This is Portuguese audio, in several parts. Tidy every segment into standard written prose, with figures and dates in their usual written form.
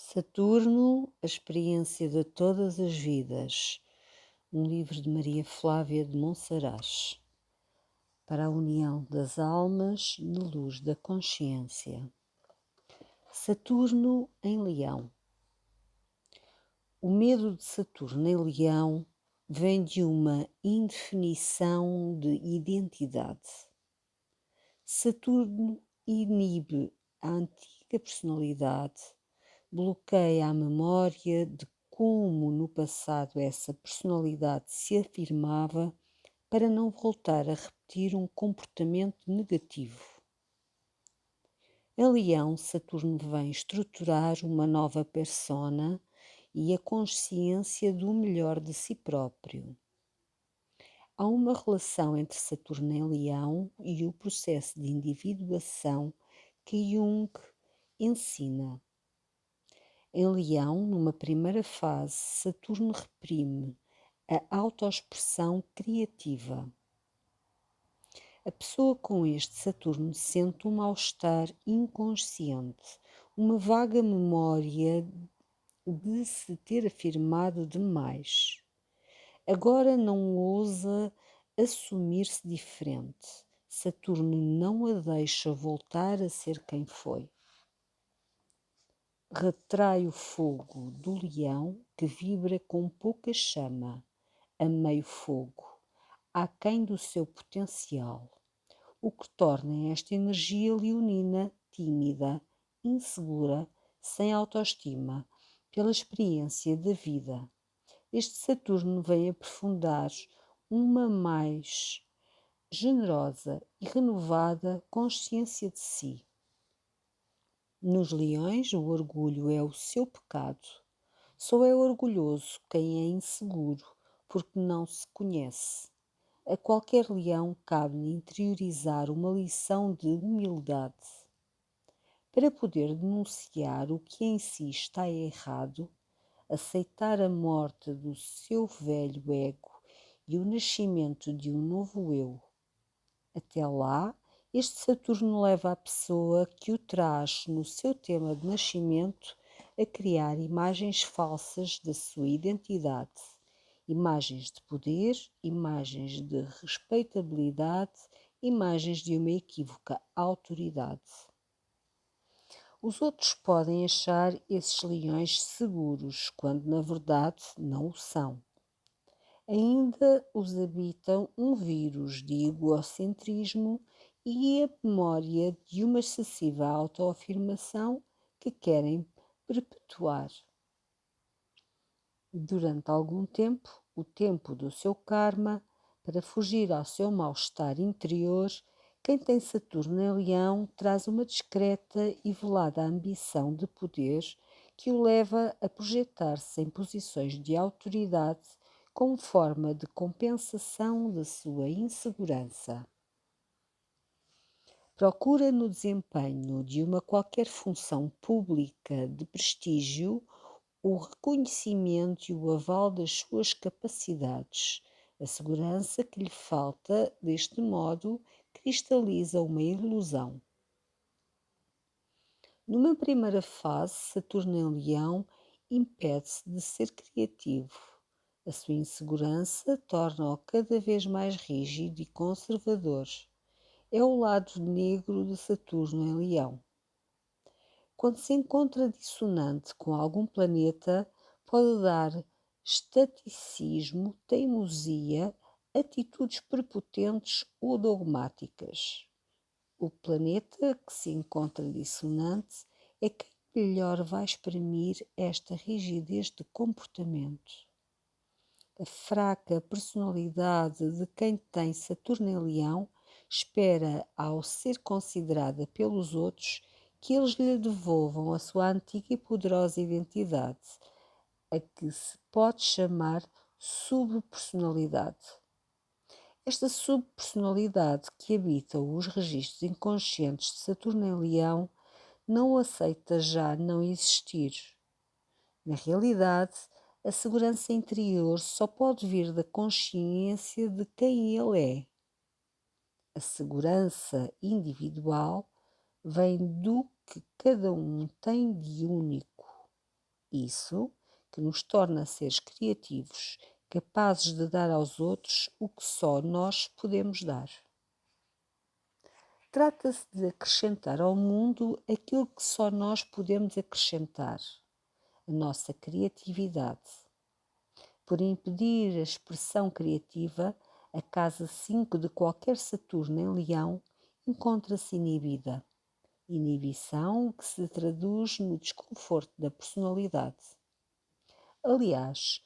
Saturno, a experiência de todas as vidas. Um livro de Maria Flávia de Monsaraz. Para a união das almas na luz da consciência. Saturno em Leão. O medo de Saturno em Leão vem de uma indefinição de identidade. Saturno inibe a antiga personalidade, bloqueia a memória de como no passado essa personalidade se afirmava para não voltar a repetir um comportamento negativo. Em Leão, Saturno vem estruturar uma nova persona e a consciência do melhor de si próprio. Há uma relação entre Saturno em Leão e o processo de individuação que Jung ensina. Em Leão, numa primeira fase, Saturno reprime a autoexpressão criativa. A pessoa com este Saturno sente um mal-estar inconsciente, uma vaga memória de se ter afirmado demais. Agora não ousa assumir-se diferente. Saturno não a deixa voltar a ser quem foi. Retrai o fogo do leão que vibra com pouca chama, a meio fogo, aquém do seu potencial, o que torna esta energia leonina tímida, insegura, sem autoestima, pela experiência da vida. Este Saturno vem aprofundar uma mais generosa e renovada consciência de si. Nos leões, o orgulho é o seu pecado. Só é orgulhoso quem é inseguro, porque não se conhece. A qualquer leão cabe-lhe interiorizar uma lição de humildade. Para poder denunciar o que em si está errado, aceitar a morte do seu velho ego e o nascimento de um novo eu. Até lá, este Saturno leva a pessoa que o traz no seu tema de nascimento a criar imagens falsas da sua identidade, imagens de poder, imagens de respeitabilidade, imagens de uma equívoca autoridade. Os outros podem achar esses leões seguros, quando na verdade não o são. Ainda os habitam um vírus de egocentrismo e a memória de uma excessiva autoafirmação que querem perpetuar. Durante algum tempo, o tempo do seu karma, para fugir ao seu mal-estar interior, quem tem Saturno em Leão traz uma discreta e velada ambição de poder que o leva a projetar-se em posições de autoridade como forma de compensação da sua insegurança. Procura no desempenho de uma qualquer função pública de prestígio o reconhecimento e o aval das suas capacidades. A segurança que lhe falta, deste modo, cristaliza uma ilusão. Numa primeira fase, Saturno em Leão impede-se de ser criativo. A sua insegurança torna-o cada vez mais rígido e conservador. É o lado negro de Saturno em Leão. Quando se encontra dissonante com algum planeta, pode dar estaticismo, teimosia, atitudes prepotentes ou dogmáticas. O planeta que se encontra dissonante é quem melhor vai exprimir esta rigidez de comportamento. A fraca personalidade de quem tem Saturno em Leão espera, ao ser considerada pelos outros, que eles lhe devolvam a sua antiga e poderosa identidade, a que se pode chamar subpersonalidade. Esta subpersonalidade que habita os registros inconscientes de Saturno em Leão não aceita já não existir. Na realidade, a segurança interior só pode vir da consciência de quem ele é. A segurança individual vem do que cada um tem de único. Isso que nos torna seres criativos, capazes de dar aos outros o que só nós podemos dar. Trata-se de acrescentar ao mundo aquilo que só nós podemos acrescentar, a nossa criatividade. Por impedir a expressão criativa, a casa 5 de qualquer Saturno em Leão encontra-se inibida. Inibição que se traduz no desconforto da personalidade. Aliás,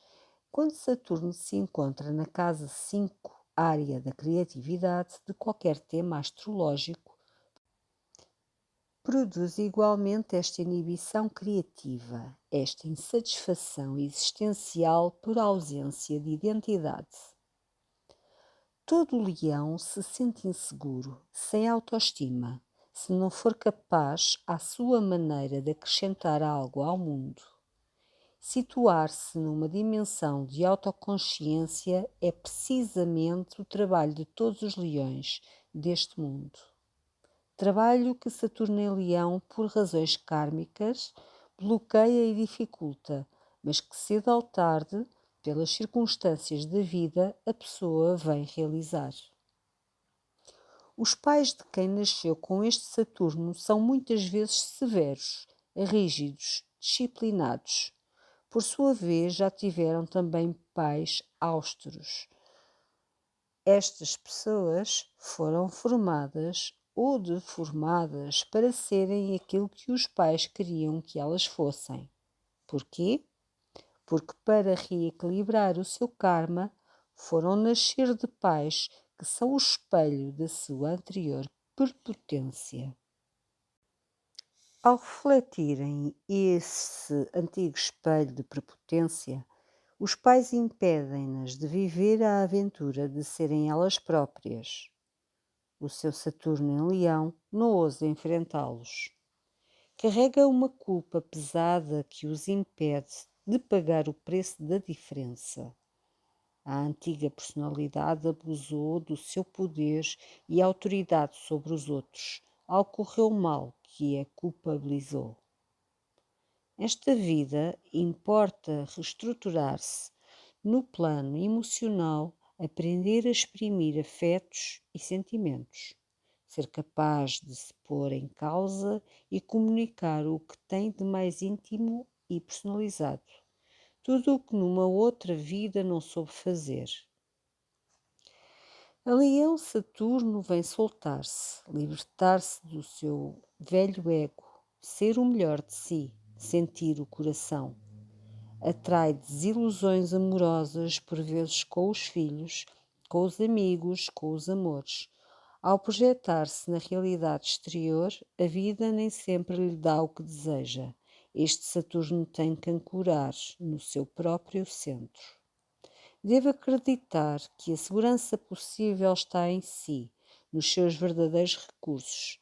quando Saturno se encontra na casa 5, área da criatividade de qualquer tema astrológico, produz igualmente esta inibição criativa, esta insatisfação existencial por ausência de identidade. Todo leão se sente inseguro, sem autoestima, se não for capaz, à sua maneira, de acrescentar algo ao mundo. Situar-se numa dimensão de autoconsciência é precisamente o trabalho de todos os leões deste mundo. Trabalho que Saturno em Leão, por razões kármicas, bloqueia e dificulta, mas que cedo ou tarde, pelas circunstâncias da vida, a pessoa vem realizar. Os pais de quem nasceu com este Saturno são muitas vezes severos, rígidos, disciplinados. Por sua vez, já tiveram também pais austeros. Estas pessoas foram formadas ou deformadas para serem aquilo que os pais queriam que elas fossem. Porquê? Porque para reequilibrar o seu karma, foram nascer de pais que são o espelho da sua anterior prepotência. Ao refletirem esse antigo espelho de prepotência, os pais impedem-nas de viver a aventura de serem elas próprias. O seu Saturno em Leão não ousa enfrentá-los. Carrega uma culpa pesada que os impede de pagar o preço da diferença. A antiga personalidade abusou do seu poder e autoridade sobre os outros, ao correr o mal que a culpabilizou. Esta vida importa reestruturar-se no plano emocional, aprender a exprimir afetos e sentimentos, ser capaz de se pôr em causa e comunicar o que tem de mais íntimo e personalizado, tudo o que numa outra vida não soube fazer. A Leão Saturno vem soltar-se, libertar-se do seu velho ego, ser o melhor de si, sentir o coração. Atrai desilusões amorosas, por vezes com os filhos, com os amigos, com os amores. Ao projetar-se na realidade exterior, a vida nem sempre lhe dá o que deseja. Este Saturno tem que ancorar no seu próprio centro. Deve acreditar que a segurança possível está em si, nos seus verdadeiros recursos.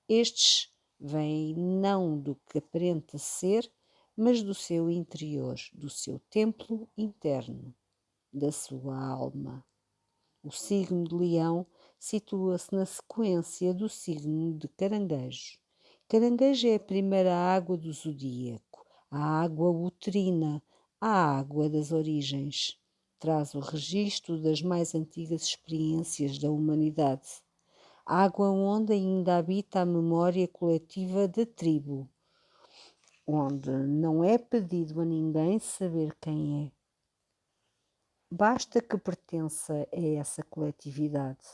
Estes vêm não do que aparenta ser, mas do seu interior, do seu templo interno, da sua alma. O signo de Leão situa-se na sequência do signo de Caranguejo. Caranguejo é a primeira água do zodíaco, a água uterina, a água das origens. Traz o registro das mais antigas experiências da humanidade. Água onde ainda habita a memória coletiva da tribo, onde não é pedido a ninguém saber quem é. Basta que pertença a essa coletividade.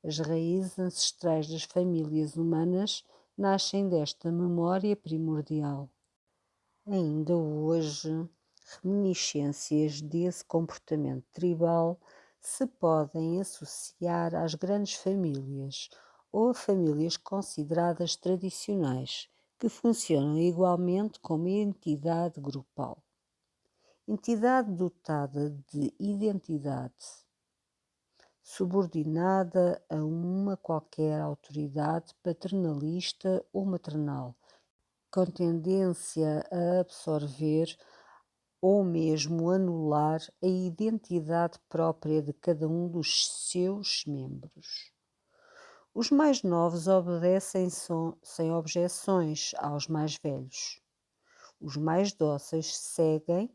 As raízes ancestrais das famílias humanas nascem desta memória primordial. Ainda hoje, reminiscências desse comportamento tribal se podem associar às grandes famílias ou a famílias consideradas tradicionais, que funcionam igualmente como entidade grupal. Entidade dotada de identidade, subordinada a uma qualquer autoridade paternalista ou maternal, com tendência a absorver ou mesmo anular a identidade própria de cada um dos seus membros. Os mais novos obedecem sem objeções aos mais velhos. Os mais dóceis seguem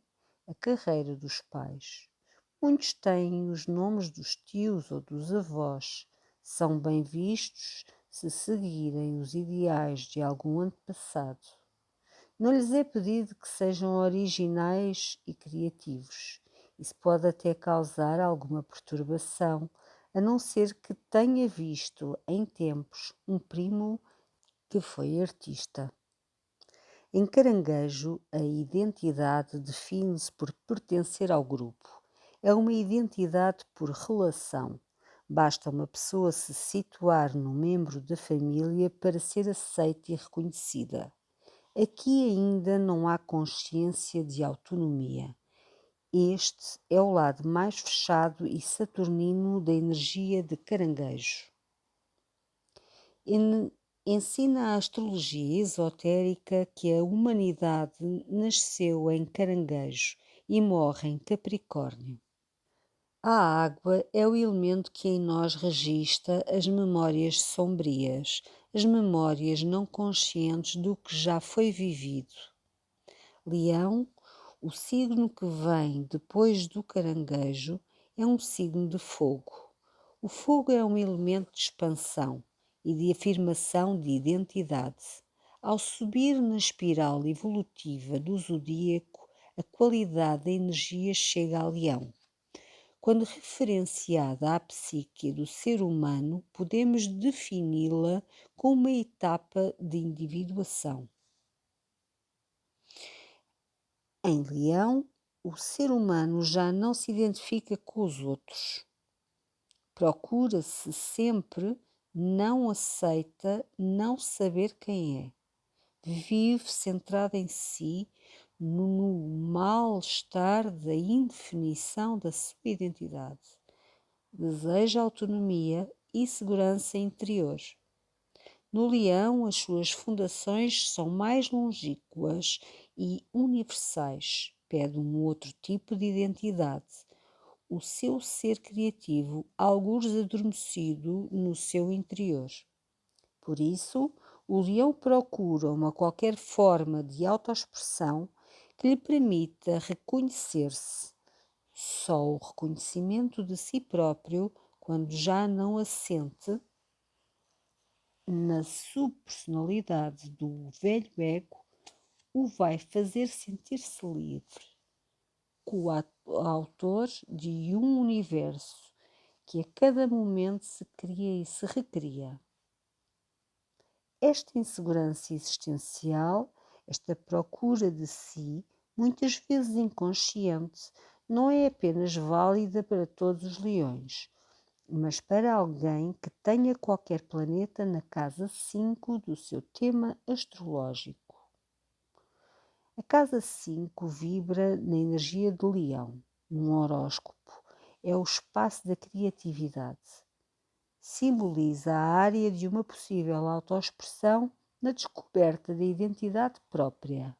a carreira dos pais. Muitos têm os nomes dos tios ou dos avós. São bem vistos se seguirem os ideais de algum antepassado. Não lhes é pedido que sejam originais e criativos. Isso pode até causar alguma perturbação, a não ser que tenha visto em tempos um primo que foi artista. Em Caranguejo, a identidade define-se por pertencer ao grupo. É uma identidade por relação. Basta uma pessoa se situar num membro da família para ser aceita e reconhecida. Aqui ainda não há consciência de autonomia. Este é o lado mais fechado e saturnino da energia de Caranguejo. Ensina a astrologia esotérica que a humanidade nasceu em Caranguejo e morre em Capricórnio. A água é o elemento que em nós registra as memórias sombrias, as memórias não conscientes do que já foi vivido. Leão, o signo que vem depois do Caranguejo, é um signo de fogo. O fogo é um elemento de expansão e de afirmação de identidade. Ao subir na espiral evolutiva do zodíaco, a qualidade da energia chega a Leão. Quando referenciada à psique do ser humano, podemos defini-la como uma etapa de individuação. Em Leão, o ser humano já não se identifica com os outros. Procura-se sempre, não aceita não saber quem é. Vive centrado em si, no mal-estar da indefinição da sua identidade. Deseja autonomia e segurança interior. No Leão, as suas fundações são mais longínquas e universais. Pede um outro tipo de identidade. O seu ser criativo, algures adormecido no seu interior. Por isso, o leão procura uma qualquer forma de autoexpressão que lhe permita reconhecer-se. Só o reconhecimento de si próprio, quando já não assente na subpersonalidade do velho ego, o vai fazer sentir-se livre, coautor de um universo que a cada momento se cria e se recria. Esta insegurança existencial, esta procura de si, muitas vezes inconsciente, não é apenas válida para todos os leões, mas para alguém que tenha qualquer planeta na casa 5 do seu tema astrológico. A casa 5 vibra na energia de Leão, num horóscopo. É o espaço da criatividade. Simboliza a área de uma possível autoexpressão na descoberta da identidade própria.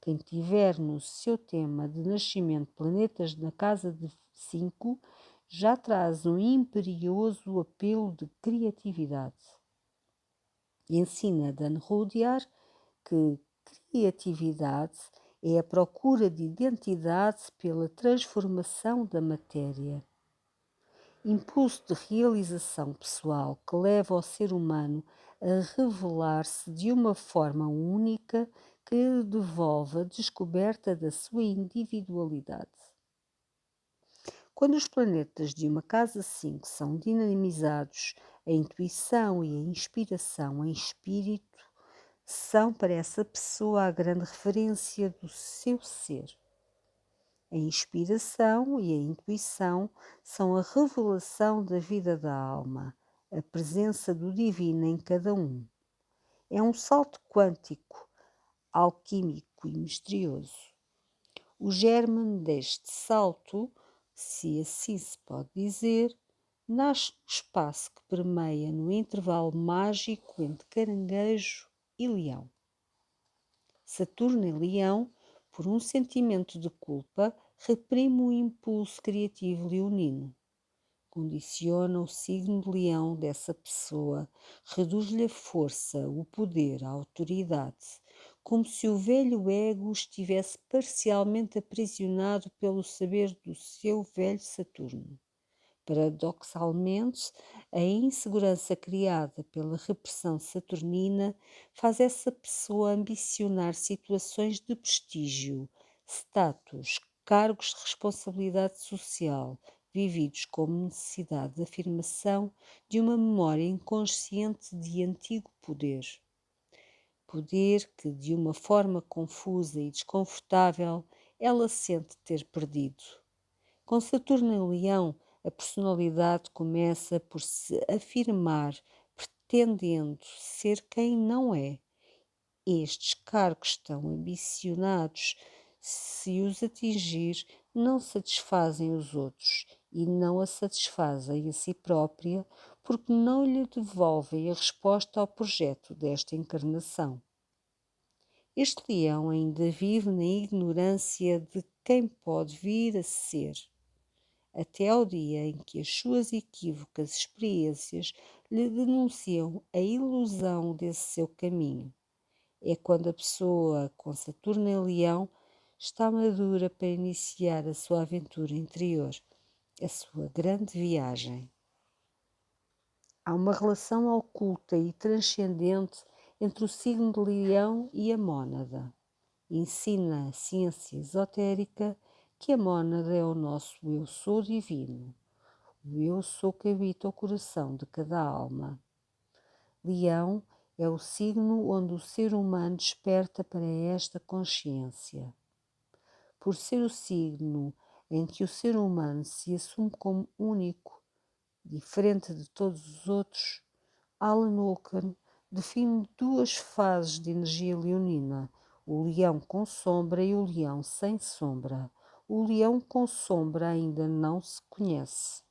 Quem tiver no seu tema de nascimento planetas na casa de 5 já traz um imperioso apelo de criatividade. Ensina Dan Rudyard que criatividade é a procura de identidade pela transformação da matéria. Impulso de realização pessoal que leva o ser humano a revelar-se de uma forma única que lhe devolve a descoberta da sua individualidade. Quando os planetas de uma casa 5 são dinamizados, a intuição e a inspiração em espírito são para essa pessoa a grande referência do seu ser. A inspiração e a intuição são a revelação da vida da alma, a presença do divino em cada um. É um salto quântico, alquímico e misterioso. O germe deste salto, se assim se pode dizer, nasce no espaço que permeia no intervalo mágico entre Caranguejo e Leão. Saturno em Leão, por um sentimento de culpa, reprime o impulso criativo leonino. Condiciona o signo de Leão dessa pessoa, reduz-lhe a força, o poder, a autoridade. como se o velho ego estivesse parcialmente aprisionado pelo saber do seu velho Saturno. Paradoxalmente, a insegurança criada pela repressão saturnina faz essa pessoa ambicionar situações de prestígio, status, cargos de responsabilidade social, vividos como necessidade de afirmação de uma memória inconsciente de antigo poder. Poder que, de uma forma confusa e desconfortável, ela sente ter perdido. Com Saturno em Leão, a personalidade começa por se afirmar, pretendendo ser quem não é. Estes cargos tão ambicionados, se os atingir, não satisfazem os outros e não a satisfazem a si própria, porque não lhe devolvem a resposta ao projeto desta encarnação. Este leão ainda vive na ignorância de quem pode vir a ser, até ao dia em que as suas equívocas experiências lhe denunciam a ilusão desse seu caminho. É quando a pessoa com Saturno em Leão está madura para iniciar a sua aventura interior, a sua grande viagem. Há uma relação oculta e transcendente entre o signo de Leão e a mônada. Ensina a ciência esotérica que a mônada é o nosso eu sou divino, o eu sou que habita o coração de cada alma. Leão é o signo onde o ser humano desperta para esta consciência. Por ser o signo em que o ser humano se assume como único, diferente de todos os outros, Alan Ockham define duas fases de energia leonina, o leão com sombra e o leão sem sombra. O leão com sombra ainda não se conhece.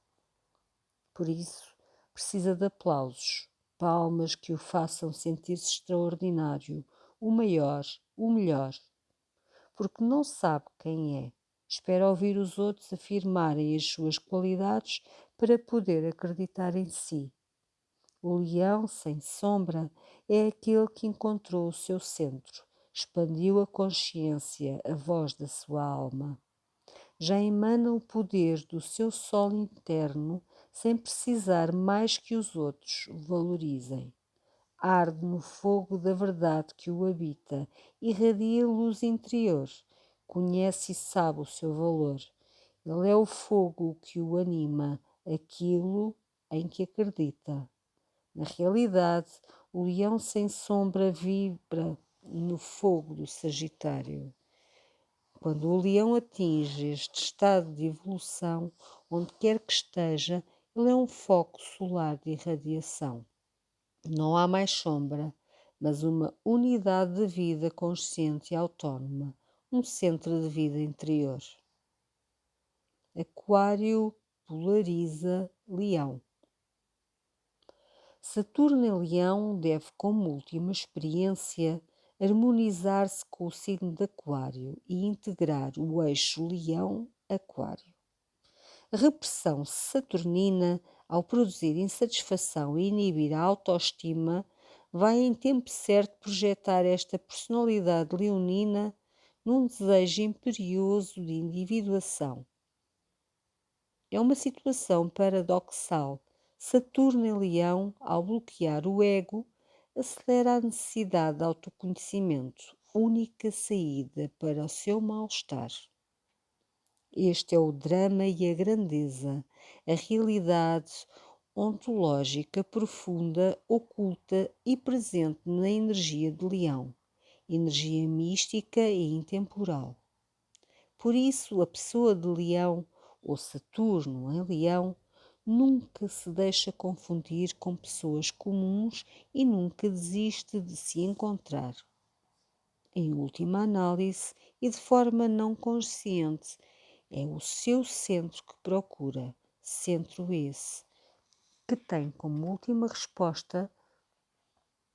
Por isso, precisa de aplausos, palmas que o façam sentir-se extraordinário, o maior, o melhor. Porque não sabe quem é. Espera ouvir os outros afirmarem as suas qualidades para poder acreditar em si. O leão sem sombra é aquele que encontrou o seu centro, expandiu a consciência, a voz da sua alma. Já emana o poder do seu sol interno sem precisar mais que os outros o valorizem. Arde no fogo da verdade que o habita, irradia luz interior, conhece e sabe o seu valor. Ele é o fogo que o anima, aquilo em que acredita. Na realidade, o leão sem sombra vibra no fogo do Sagitário. Quando o leão atinge este estado de evolução, onde quer que esteja, ele é um foco solar de irradiação. Não há mais sombra, mas uma unidade de vida consciente e autónoma, um centro de vida interior. Aquário polariza Leão. Saturno em Leão deve, como última experiência, harmonizar-se com o signo de Aquário e integrar o eixo Leão-Aquário. A repressão saturnina, ao produzir insatisfação e inibir a autoestima, vai em tempo certo projetar esta personalidade leonina num desejo imperioso de individuação. É uma situação paradoxal. Saturno em Leão, ao bloquear o ego, acelera a necessidade de autoconhecimento, única saída para o seu mal-estar. Este é o drama e a grandeza, a realidade ontológica profunda, oculta e presente na energia de Leão, energia mística e intemporal. Por isso, a pessoa de Leão, ou Saturno em Leão, nunca se deixa confundir com pessoas comuns e nunca desiste de se encontrar. Em última análise, e de forma não consciente, é o seu centro que procura, centro esse, que tem como última resposta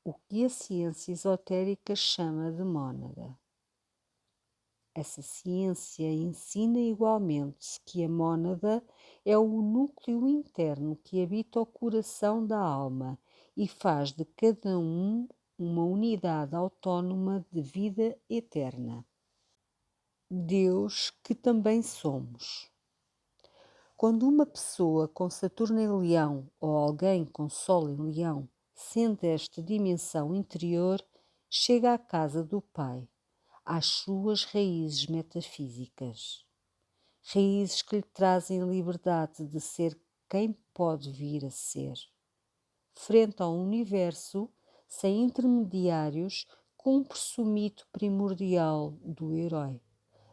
o que a ciência esotérica chama de mônada. Essa ciência ensina igualmente que a mônada é o núcleo interno que habita o coração da alma e faz de cada um uma unidade autónoma de vida eterna. Deus que também somos. Quando uma pessoa com Saturno em Leão ou alguém com Sol em Leão sente esta dimensão interior, chega à casa do Pai, às suas raízes metafísicas. Raízes que lhe trazem a liberdade de ser quem pode vir a ser. Frente ao universo, sem intermediários, cumpre-se o mito primordial do herói,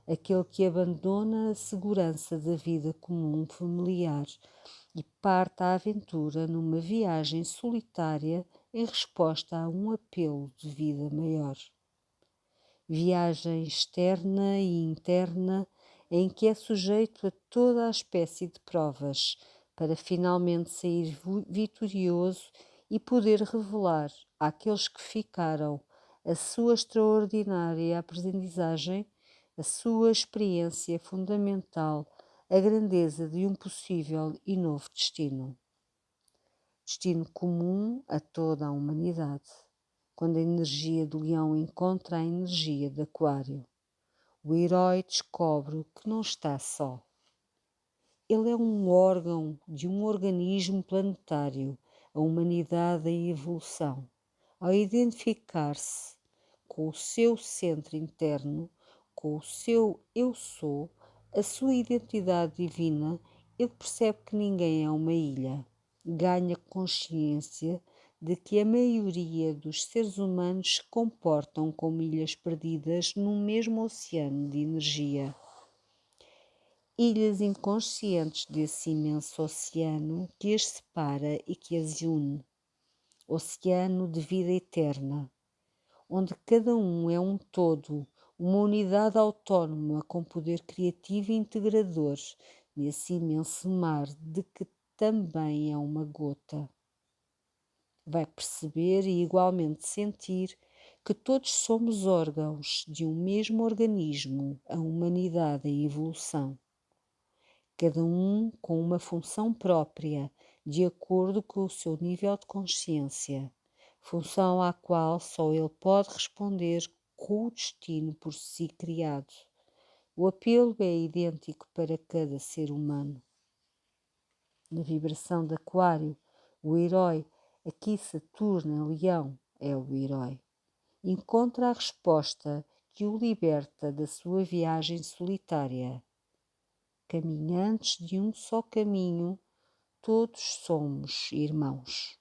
aquele que abandona a segurança da vida comum familiar e parte à aventura numa viagem solitária em resposta a um apelo de vida maior. Viagem externa e interna em que é sujeito a toda a espécie de provas para finalmente sair vitorioso e poder revelar àqueles que ficaram a sua extraordinária aprendizagem, a sua experiência fundamental, a grandeza de um possível e novo destino. Destino comum a toda a humanidade, quando a energia do leão encontra a energia de Aquário. O herói descobre que não está só. Ele é um órgão de um organismo planetário, a humanidade em evolução. Ao identificar-se com o seu centro interno, com o seu eu sou, a sua identidade divina, ele percebe que ninguém é uma ilha. Ganha consciência de que a maioria dos seres humanos se comportam como ilhas perdidas num mesmo oceano de energia. Ilhas inconscientes desse imenso oceano que as separa e que as une. Oceano de vida eterna, onde cada um é um todo, uma unidade autónoma com poder criativo e integrador nesse imenso mar de que também é uma gota. Vai perceber e igualmente sentir que todos somos órgãos de um mesmo organismo, a humanidade em evolução. Cada um com uma função própria, de acordo com o seu nível de consciência, função à qual só ele pode responder com o destino por si criado. O apelo é idêntico para cada ser humano. Na vibração de Aquário, o herói, aqui Saturno em Leão, é o herói. Encontra a resposta que o liberta da sua viagem solitária. Caminhantes de um só caminho, todos somos irmãos.